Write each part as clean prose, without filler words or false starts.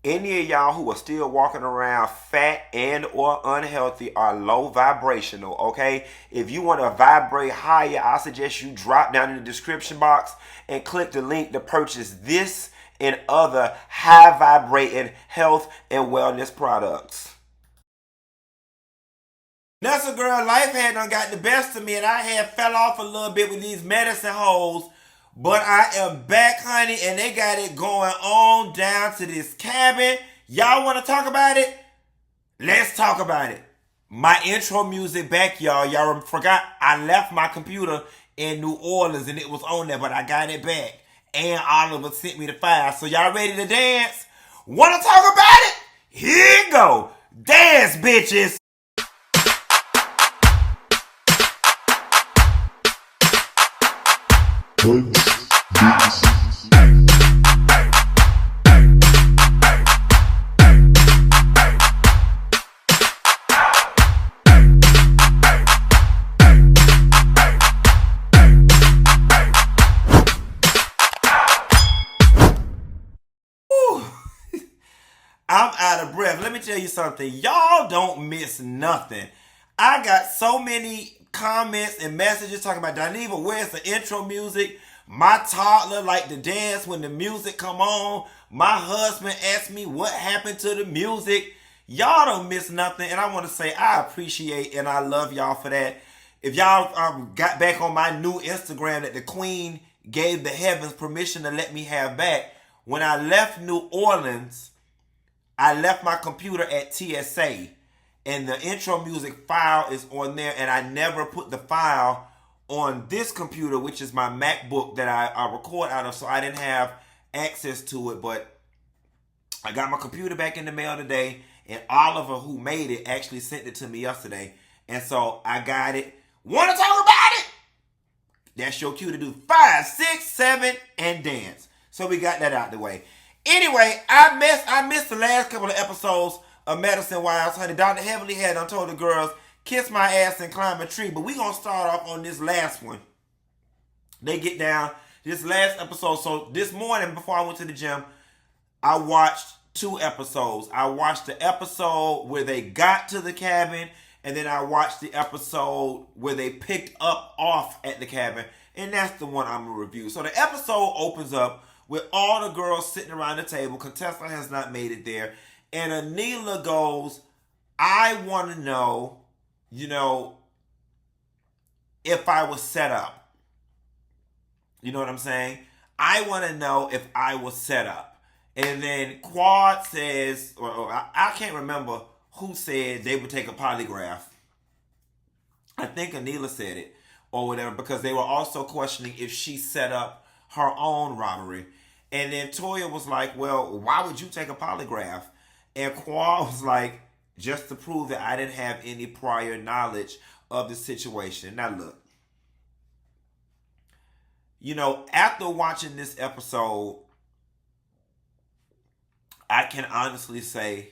Any of y'all who are still walking around fat and or unhealthy are low vibrational, okay? If you want to vibrate higher, I suggest you drop down in the description box and click the link to purchase this and other high vibrating health and wellness products. That's a girl, life had done got the best of me and I had fell off a little bit with these medicine holes. But I am back, honey, and they got it going on down to this cabin. Y'all want to talk about it? Let's talk about it. My intro music back, y'all. Y'all forgot I left my computer in New Orleans and it was on there, but I got it back. And Oliver sent me the file. So y'all ready to dance? Want to talk about it? Here you go. Dance, bitches. I'm out of breath. Let me tell you something. Y'all don't miss nothing. I got so many comments and messages talking about Dineva, where's the intro music? My toddler like to dance when the music come on. My husband asked me what happened to the music. Y'all don't miss nothing. And I want to say I appreciate and I love y'all for that. If y'all got back on my new Instagram that the Queen gave the heavens permission to let me have back, when I left New Orleans, I left my computer at TSA and the intro music file is on there and I never put the file on this computer, which is my MacBook that I record out of, so I didn't have access to it. But I got my computer back in the mail today and Oliver, who made it, actually sent it to me yesterday. And so I got it. Want to talk about it? That's your cue to do 5, 6, 7, and dance. So we got that out the way. Anyway, I missed the last couple of episodes of Medicine Wives, honey. Dr. Heavenly had done told the girls, kiss my ass and climb a tree. But we going to start off on this last one. They get down, this last episode. So this morning, before I went to the gym, I watched 2 episodes. I watched the episode where they got to the cabin, and then I watched the episode where they picked up off at the cabin. And that's the one I'm going to review. So the episode opens up with all the girls sitting around the table. Contessa has not made it there. And Anila goes, I want to know, if I was set up. You know what I'm saying? I want to know if I was set up. And then Quad says, or I can't remember who said they would take a polygraph. I think Anila said it or whatever, because they were also questioning if she set up her own robbery. And then Toya was like, well, why would you take a polygraph? And Quad was like, just to prove that I didn't have any prior knowledge of the situation. Now look, after watching this episode, I can honestly say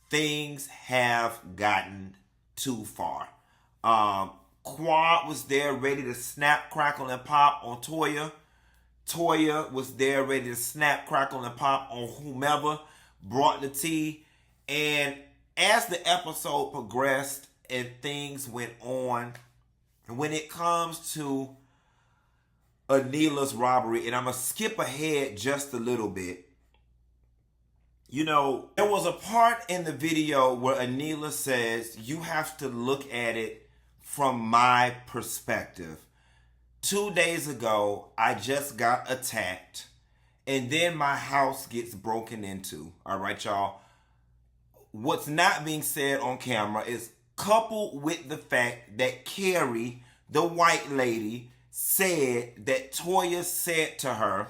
things have gotten too far. Quad was there ready to snap, crackle, and pop on Toya. Toya was there ready to snap, crackle, and pop on whomever brought the tea. And as the episode progressed and things went on, when it comes to Anila's robbery, and I'm going to skip ahead just a little bit. There was a part in the video where Anila says, you have to look at it from my perspective. 2 days ago, I just got attacked, and then my house gets broken into. All right, y'all. What's not being said on camera is coupled with the fact that Carrie, the white lady, said that Toya said to her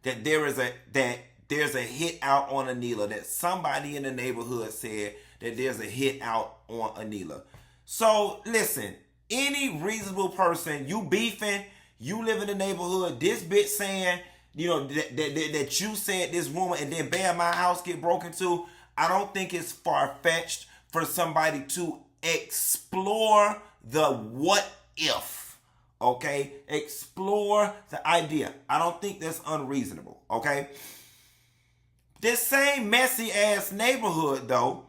that there's a hit out on Anila, that somebody in the neighborhood said that there's a hit out on Anila. So listen, any reasonable person, you beefing, you live in the neighborhood, this bitch saying, that you said this rumor, and then bam, my house get broken too. I don't think it's far-fetched for somebody to explore the what if, okay? Explore the idea. I don't think that's unreasonable, okay? This same messy ass neighborhood, though,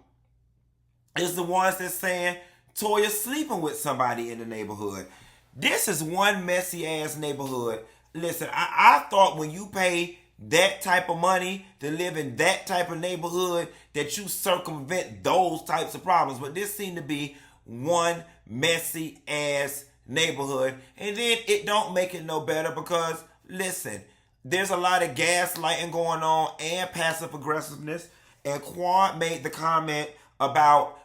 is the ones that's saying Toya sleeping with somebody in the neighborhood. This is one messy ass neighborhood. Listen, I thought when you pay that type of money to live in that type of neighborhood that you circumvent those types of problems. But this seemed to be one messy ass neighborhood. And then it don't make it no better because, listen, there's a lot of gaslighting going on and passive aggressiveness. And Quad made the comment about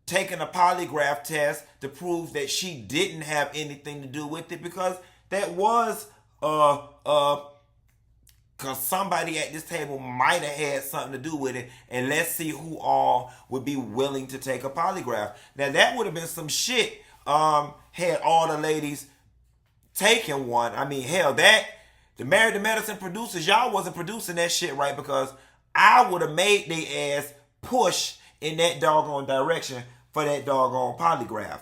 taking a polygraph test to prove that she didn't have anything to do with it, because that was because somebody at this table might have had something to do with it, and let's see who all would be willing to take a polygraph. Now that would have been some shit had all the ladies taken one. I mean, hell, that the Married to Medicine producers, y'all wasn't producing that shit right, because I would have made they ass push in that doggone direction for that doggone polygraph.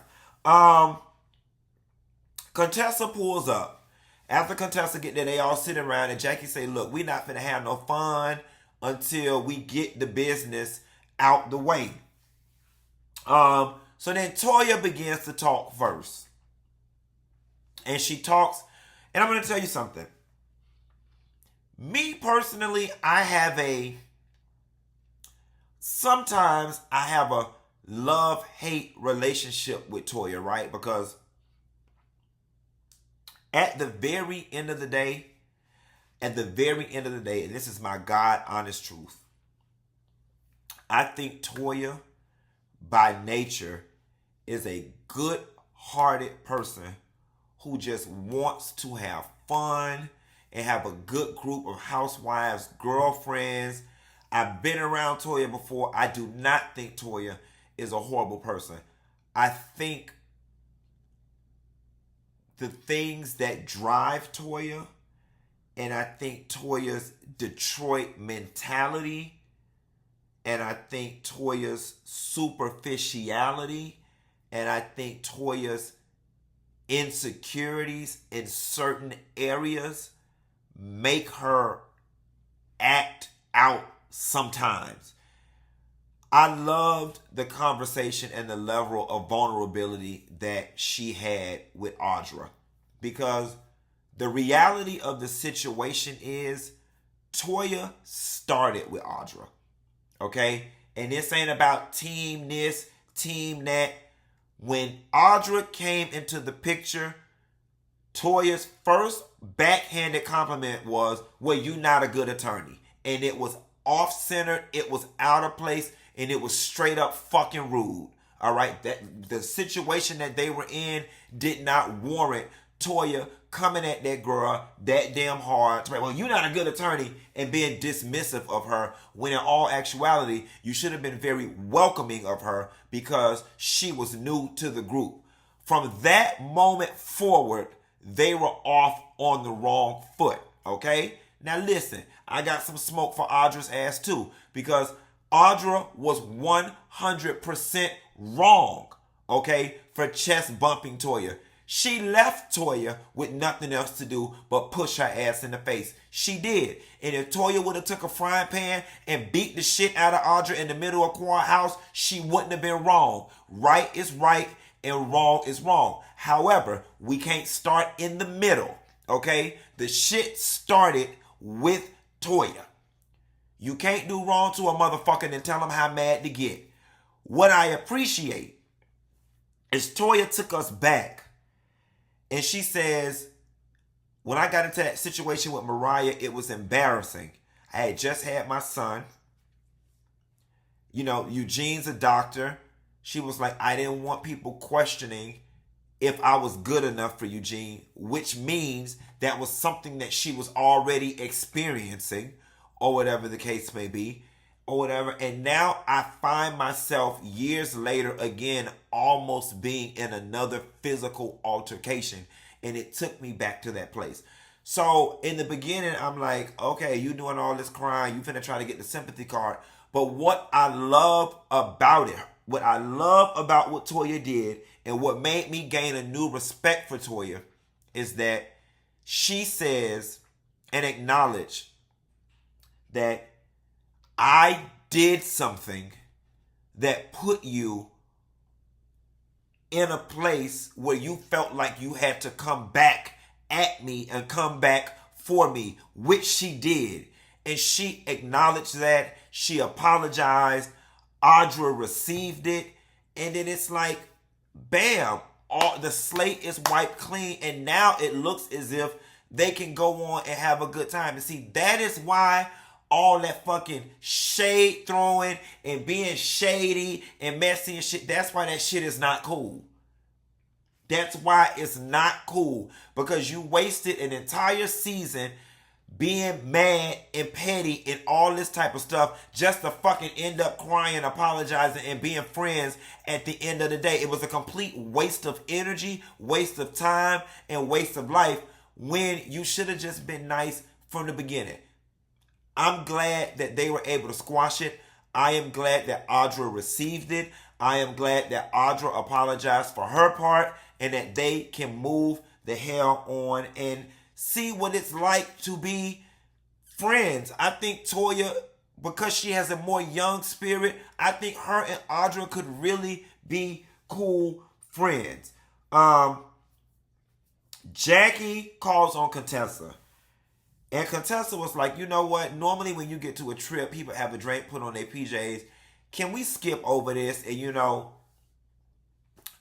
Contessa pulls up. After Contessa get there, they all sit around and Jackie say, look, we not finna have no fun until we get the business out the way. So then Toya begins to talk first. And she talks, and I'm gonna tell you something. Me personally, sometimes I have a love-hate relationship with Toya, right? Because at the very end of the day, and this is my God honest truth, I think Toya, by nature, is a good-hearted person who just wants to have fun and have a good group of housewives, girlfriends. I've been around Toya before. I do not think Toya is a horrible person. I think the things that drive Toya, and I think Toya's Detroit mentality, and I think Toya's superficiality, and I think Toya's insecurities in certain areas make her act out sometimes. I loved the conversation and the level of vulnerability that she had with Audra, because the reality of the situation is Toya started with Audra, okay? And this ain't about team this, team that. When Audra came into the picture, Toya's first backhanded compliment was, well, you not a good attorney. And it was off-centered, it was out of place, and it was straight up fucking rude. All right, that the situation that they were in did not warrant Toya coming at that girl that damn hard. Well, you're not a good attorney, and being dismissive of her, when in all actuality, you should have been very welcoming of her because she was new to the group. From that moment forward, they were off on the wrong foot. Okay? Now listen, I got some smoke for Audra's ass too, because Audra was 100% wrong, okay, for chest bumping Toya. She left Toya with nothing else to do but push her ass in the face. She did. And if Toya would have took a frying pan and beat the shit out of Audra in the middle of Quad House, she wouldn't have been wrong. Right is right and wrong is wrong. However, we can't start in the middle, okay? The shit started with Toya. You can't do wrong to a motherfucker and tell him how mad to get. What I appreciate is Toya took us back. And she says, when I got into that situation with Mariah, it was embarrassing. I had just had my son. You know, Eugene's a doctor. She was like, I didn't want people questioning if I was good enough for Eugene, which means that was something that she was already experiencing, or whatever the case may be, or whatever. And now I find myself years later again almost being in another physical altercation, and it took me back to that place. So in the beginning, I'm like, okay, you doing all this crying, you finna try to get the sympathy card. But what I love about it, what I love about what Toya did, and what made me gain a new respect for Toya, is that she says and acknowledge that I did something that put you in a place where you felt like you had to come back at me and come back for me, which she did. And she acknowledged that. She apologized. Audra received it. And then it's like, bam, all the slate is wiped clean. And now it looks as if they can go on and have a good time. And see, that is why all that fucking shade throwing and being shady and messy and shit, that's why that shit is not cool. That's why it's not cool. Because you wasted an entire season being mad and petty and all this type of stuff just to fucking end up crying, apologizing, and being friends at the end of the day. It was a complete waste of energy, waste of time, and waste of life when you should have just been nice from the beginning. I'm glad that they were able to squash it. I am glad that Audra received it. I am glad that Audra apologized for her part and that they can move the hell on and see what it's like to be friends. I think Toya, because she has a more young spirit, I think her and Audra could really be cool friends. Jackie calls on Contessa. And Contessa was like, you know what? Normally when you get to a trip, people have a drink, put on their PJs. Can we skip over this? And you know,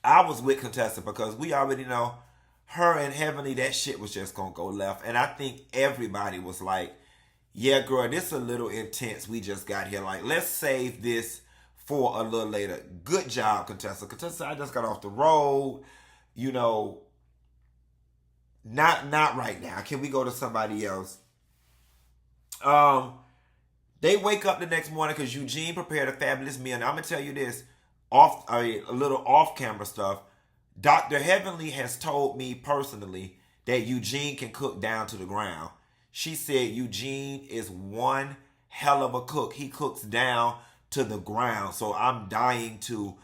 I was with Contessa because we already know her and Heavenly, that shit was just going to go left. And I think everybody was like, yeah, girl, this is a little intense. We just got here. Like, let's save this for a little later. Good job, Contessa. Contessa, I just got off the road. You know, not right now. Can we go to somebody else? They wake up the next morning because Eugene prepared a fabulous meal. Now I'm gonna tell you this, a little off-camera stuff. Dr. Heavenly has told me personally that Eugene can cook down to the ground. She said Eugene is one hell of a cook. He cooks down to the ground. So I'm dying to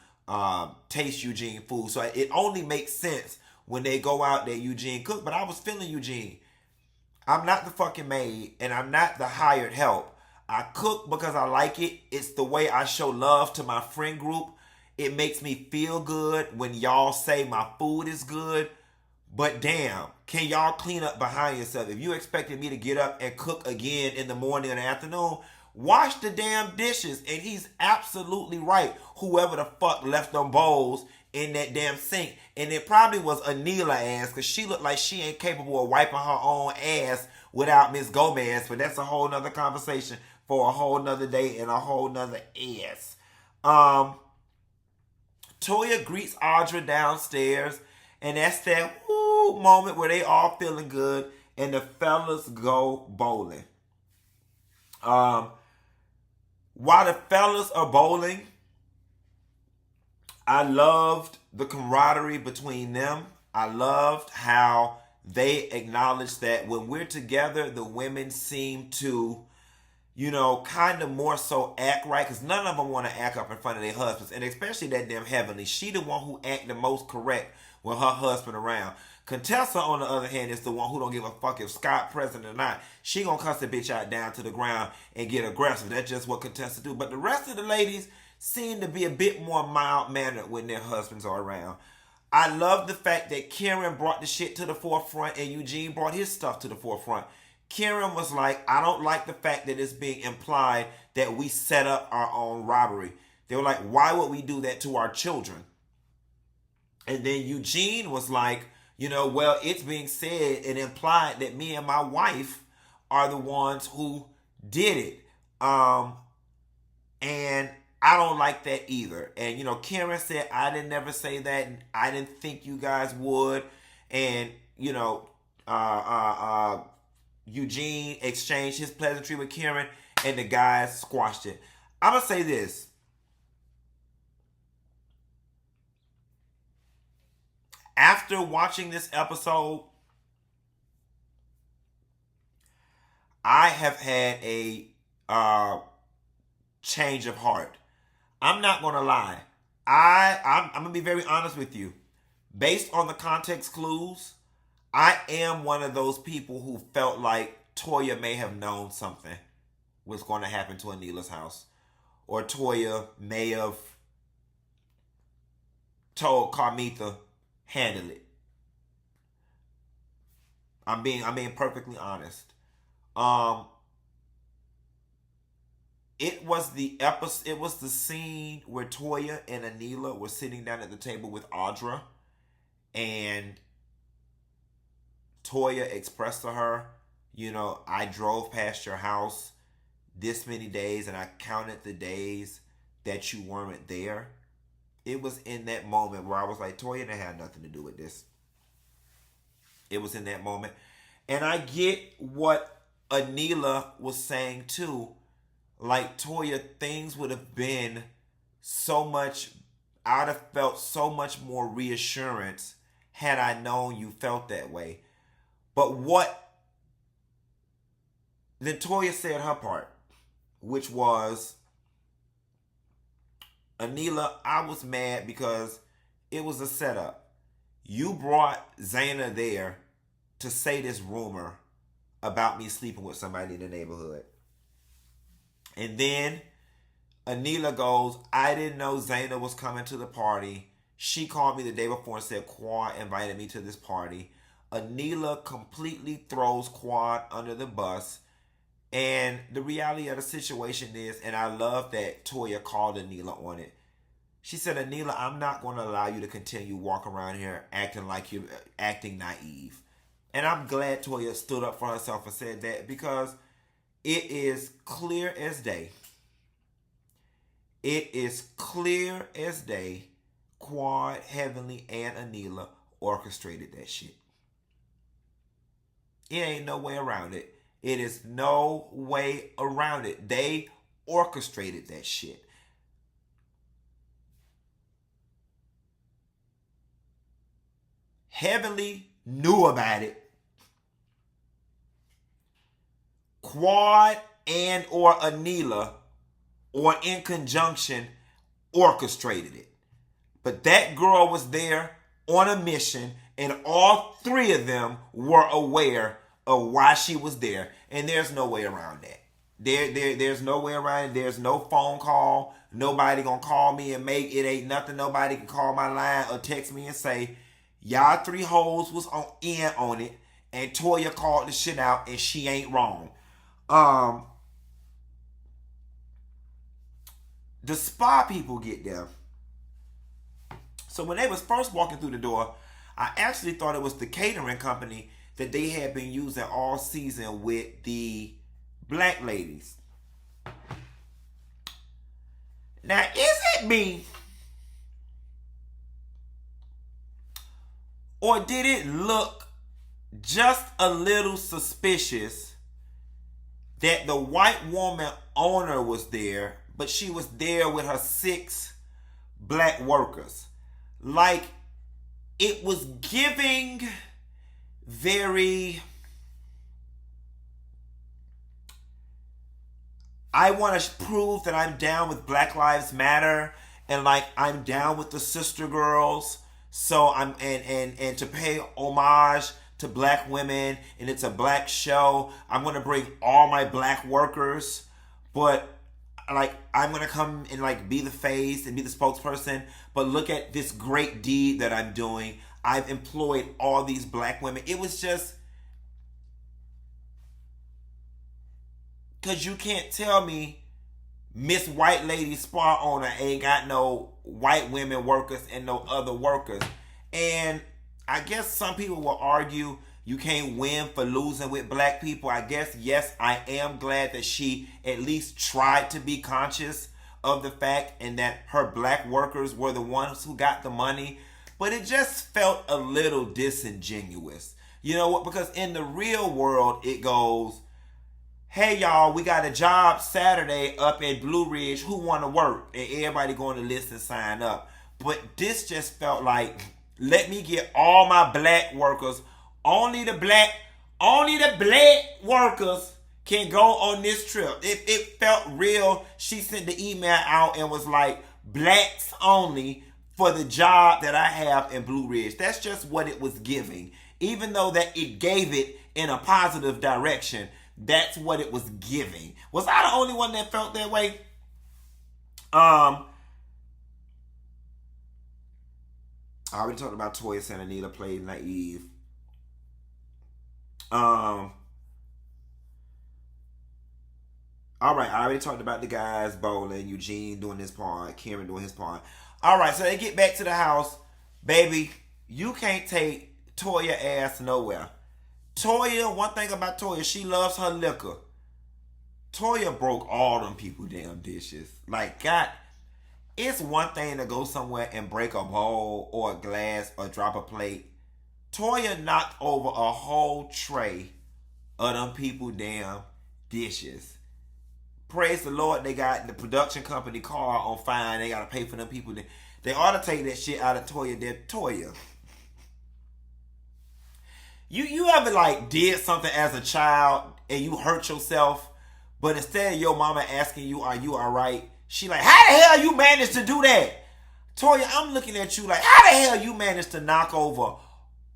taste Eugene food. So it only makes sense when they go out that Eugene cook. But I was feeling Eugene. I'm not the fucking maid and I'm not the hired help. I cook because I like it. It's the way I show love to my friend group. It makes me feel good when y'all say my food is good. But damn, can y'all clean up behind yourself? If you expected me to get up and cook again in the morning and the afternoon, wash the damn dishes. And he's absolutely right. Whoever the fuck left them bowls in that damn sink. And it probably was Anila ass because she looked like she ain't capable of wiping her own ass without Miss Gomez. But that's a whole nother conversation for a whole nother day and a whole nother ass. Toya greets Audra downstairs, and that's that woo moment where they all feeling good, and the fellas go bowling. While the fellas are bowling, I loved the camaraderie between them. I loved how they acknowledged that when we're together, the women seem to, you know, kind of more so act right, because none of them want to act up in front of their husbands, and especially that damn Heavenly. She the one who act the most correct with her husband around. Contessa, on the other hand, is the one who don't give a fuck if Scott present or not. She gonna cuss the bitch out down to the ground and get aggressive. That's just what Contessa do. But the rest of the ladies seem to be a bit more mild-mannered when their husbands are around. I love the fact that Karen brought the shit to the forefront and Eugene brought his stuff to the forefront. Karen was like, I don't like the fact that it's being implied that we set up our own robbery. They were like, why would we do that to our children? And then Eugene was like, you know, well, it's being said and implied that me and my wife are the ones who did it. And I don't like that either. And, you know, Karen said, I didn't never say that. And I didn't think you guys would. And, you know, Eugene exchanged his pleasantry with Karen and the guys squashed it. I'm going to say this. After watching this episode, I have had a change of heart. I'm not going to lie. I'm going to be very honest with you. Based on the context clues, I am one of those people who felt like Toya may have known something was going to happen to Anila's house. Or Toya may have told Carmitha, handle it. I'm being perfectly honest. It was the episode. It was the scene where Toya and Anila were sitting down at the table with Audra, and Toya expressed to her, I drove past your house this many days, and I counted the days that you weren't there. It was in that moment where I was like, Toya didn't have nothing to do with this. It was in that moment. And I get what Anila was saying too. Like, Toya, things would have been so much, I'd have felt so much more reassurance had I known you felt that way. But then Toya said her part, which was, Anila, I was mad because it was a setup. You brought Zaina there to say this rumor about me sleeping with somebody in the neighborhood. And then Anila goes, I didn't know Zaina was coming to the party. She called me the day before and said Quad invited me to this party. Anila completely throws Quad under the bus. And the reality of the situation is, and I love that Toya called Anila on it. She said, Anila, I'm not going to allow you to continue walking around here acting like you're acting naive. And I'm glad Toya stood up for herself and said that, because it is clear as day. It is clear as day. Quad, Heavenly, and Anila orchestrated that shit. It ain't no way around it. It is no way around it. They orchestrated that shit. Heavenly knew about it. Quad and or Anila, or in conjunction, orchestrated it. But that girl was there on a mission, and all three of them were aware of why she was there. And there's no way around that. There's no way around it. There's no phone call. Nobody gonna call me and make it ain't nothing. Nobody can call my line or text me and say, y'all three hoes was on it, and Toya called the shit out, and she ain't wrong. The spa people get there. So when they was first walking through the door, I actually thought it was the catering company that they had been using all season with the black ladies. Now, is it me, or did it look just a little suspicious that the white woman owner was there, but she was there with her 6 black workers? Like, it was giving very, I want to prove that I'm down with Black Lives Matter, and like I'm down with the sister girls. So I'm and to pay homage to black women, and it's a black show. I'm gonna bring all my black workers, but like I'm gonna come and like be the face and be the spokesperson. But look at this great deed that I'm doing. I've employed all these black women. It was just, because you can't tell me Miss White Lady Spa owner ain't got no white women workers and no other workers. And I guess some people will argue you can't win for losing with black people. I guess, yes, I am glad that she at least tried to be conscious of the fact and that her black workers were the ones who got the money. But it just felt a little disingenuous. You know what? Because in the real world, it goes, hey, y'all, we got a job Saturday up at Blue Ridge. Who want to work? And everybody go on the list and sign up. But this just felt like, let me get all my black workers. Only the black workers can go on this trip. It felt real. She sent the email out and was like, blacks only for the job that I have in Blue Ridge. That's just what it was giving. Even though that it gave it in a positive direction. That's what it was giving. Was I the only one that felt that way? I already talked about Toya and Anila played naive. All right, I already talked about the guys bowling, Eugene doing his part, Karen doing his part. All right, so they get back to the house. Baby, you can't take Toya ass nowhere. Toya, one thing about Toya, she loves her liquor. Toya broke all them people damn dishes. Like, God, it's one thing to go somewhere and break a bowl or a glass or drop a plate. Toya knocked over a whole tray of them people damn dishes. Praise the Lord, they got the production company car on fine. They gotta pay for them people. They ought to take that shit out of Toya. Toya. You ever like did something as a child and you hurt yourself, but instead of your mama asking you, are you alright? She like, how the hell you managed to do that? Toya, I'm looking at you like, how the hell you managed to knock over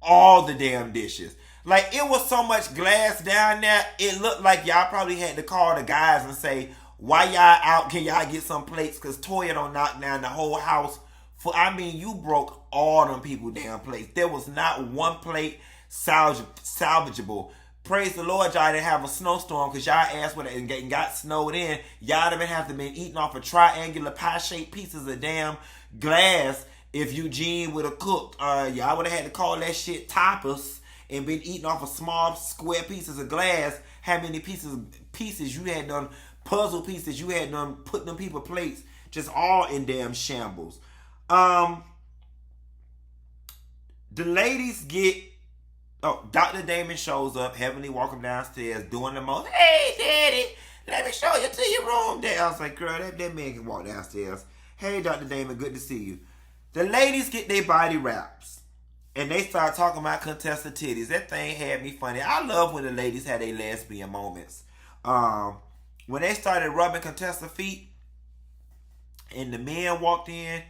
all the damn dishes? Like, it was so much glass down there, it looked like y'all probably had to call the guys and say, why y'all out? Can y'all get some plates? Because Toya don't knock down the whole house. You broke all them people damn plates. There was not one plate salvageable. Praise the Lord, y'all didn't have a snowstorm because y'all ass would have got snowed in. Y'all didn't have to been eating off of triangular pie-shaped pieces of damn glass if Eugene would have cooked. Y'all would have had to call that shit tapas and been eating off of small square pieces of glass. How many pieces you had done, puzzle pieces you had done, put them people plates, just all in damn shambles. The ladies get, Dr. Damon shows up, Heavenly walking downstairs, doing the most, hey daddy, let me show you to your room there. I was like, girl, that man can walk downstairs. Hey Dr. Damon, good to see you. The ladies get their body wraps. And they start talking about Contessa titties. That thing had me funny. I love when the ladies had their lesbian moments. When they started rubbing Contessa feet and the men walked in,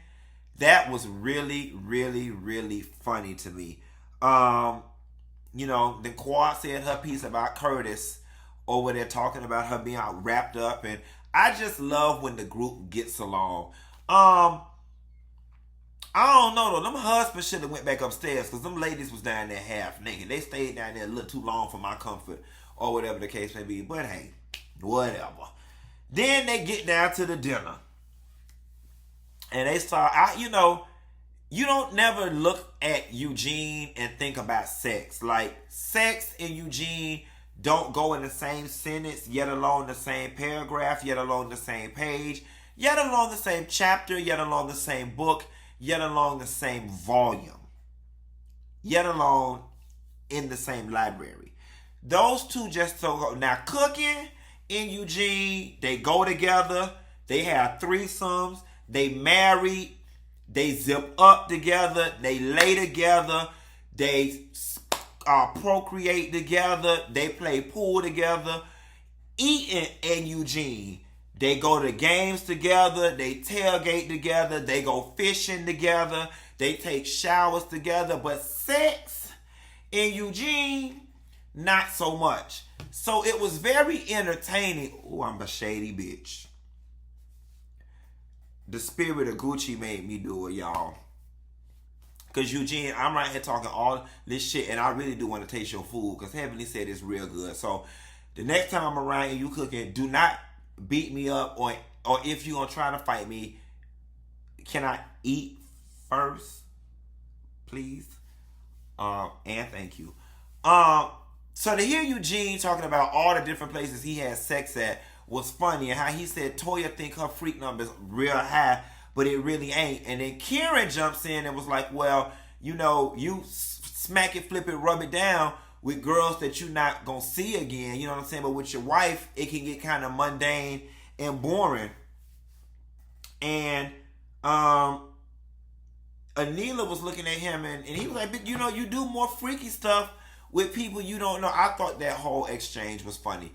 that was really, really, really funny to me. The Quad said her piece about Curtis over there talking about her being all wrapped up. And I just love when the group gets along. I don't know though. Them husbands should have went back upstairs because them ladies was down there half naked. They stayed down there a little too long for my comfort or whatever the case may be. But hey, whatever. Then they get down to the dinner. And they start out, you don't never look at Eugene and think about sex. Like, sex and Eugene don't go in the same sentence, yet alone the same paragraph, yet alone the same page, yet alone the same chapter, yet alone the same book, yet alone the same volume, yet alone in the same library. Those two just so go. Now, cooking and Eugene, they go together. They have threesomes. They married. They zip up together. They lay together. They procreate together. They play pool together. Eaton and Eugene, they go to games together. They tailgate together. They go fishing together. They take showers together. But sex and Eugene, not so much. So it was very entertaining. Oh, I'm a shady bitch. The spirit of Gucci made me do it, y'all. Because Eugene, I'm right here talking all this shit, and I really do want to taste your food because Heavenly said it's real good. So the next time I'm around and you cooking, do not beat me up, or if you're going to try to fight me, can I eat first, please? And thank you. So to hear Eugene talking about all the different places he had sex at was funny, and how he said Toya think her freak number is real high, but it really ain't. And then Karen jumps in and was like, well, you smack it, flip it, rub it down with girls that you're not going to see again. You know what I'm saying? But with your wife, it can get kind of mundane and boring. And Anila was looking at him, and he was like, but you do more freaky stuff with people you don't know. I thought that whole exchange was funny.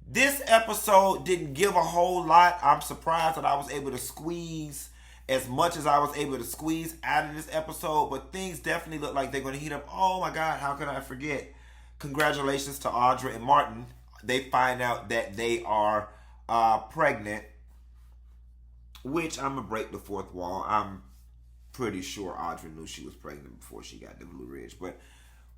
This episode didn't give a whole lot. I'm surprised that I was able to squeeze as much as I was able to squeeze out of this episode, but things definitely look like they're going to heat up. Oh my God, how could I forget? Congratulations to Audra and Martin. they find out that they are pregnant, which I'm going to break the fourth wall. I'm pretty sure Audra knew she was pregnant before she got to Blue Ridge. But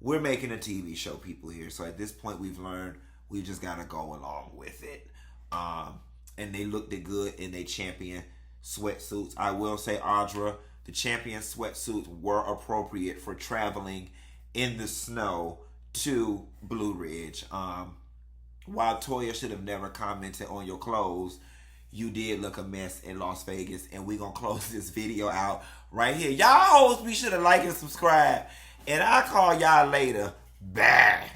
we're making a TV show, people, here. So at this point, we've learned we just got to go along with it. And they looked good in their champion sweatsuits. I will say, Audra, the champion sweatsuits were appropriate for traveling in the snow to Blue Ridge. While Toya should have never commented on your clothes, you did look a mess in Las Vegas. And we're going to close this video out right here. Y'all hoes be sure to like and subscribe. And I'll call y'all later. Bye.